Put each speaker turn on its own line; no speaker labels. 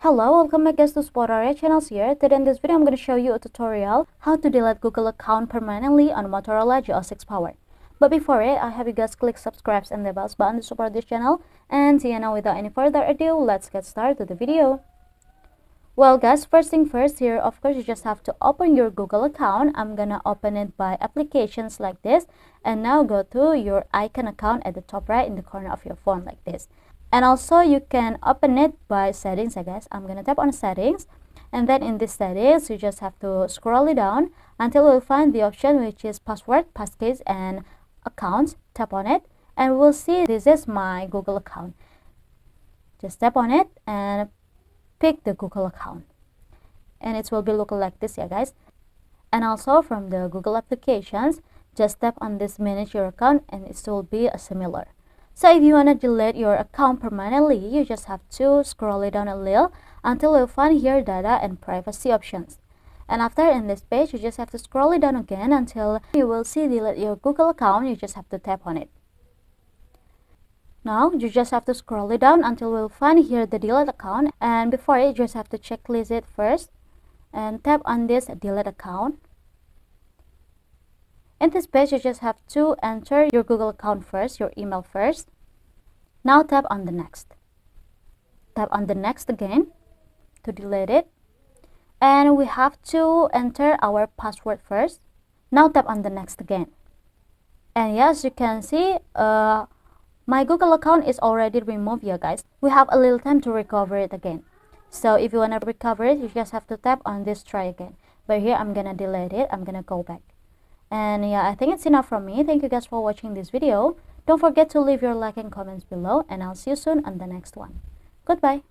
Hello, welcome back guys to Spotarya channels here. Today in this video I'm going to show you a tutorial how to delete Google account permanently on Motorola G06 Power. But before it, I have you guys click subscribe and the bell button to support this channel. And yeah, now without any further ado, let's get started with the video. Well guys, first thing first, here of course you just have to open your Google account. I'm gonna open it by applications like this, and now go to your icon account at the top right in the corner of your phone like this. And also you can open it by settings, I guess. I'm gonna tap on settings, and then in this settings you just have to scroll it down until you'll find the option which is password, passkeys and accounts. Tap on it and we'll see this is my Google account. Just tap on it and pick the Google account, and it will be looking like this, yeah guys. And also from the Google applications, just tap on this manage your account and it will be a similar. So if you want to delete your account permanently, you just have to scroll it down a little until you find here data and privacy options. And after in this page, you just have to scroll it down again until you will see delete your Google account. You just have to tap on it. Now you just have to scroll it down until we'll find here the delete account, and before it you just have to checklist it first and tap on this delete account. In this page you just have to enter your Google account first, your email first. Now tap on the next. Tap on the next again to delete it, and we have to enter our password first. Now tap on the next again, and yes, you can see my Google account is already removed, yeah guys. We have a little time to recover it again. So if you want to recover it, you just have to tap on this try again. But here I'm gonna delete it. I'm gonna go back. And yeah, I think it's enough from me. Thank you guys for watching this video. Don't forget to leave your like and comments below, and I'll see you soon on the next one. Goodbye.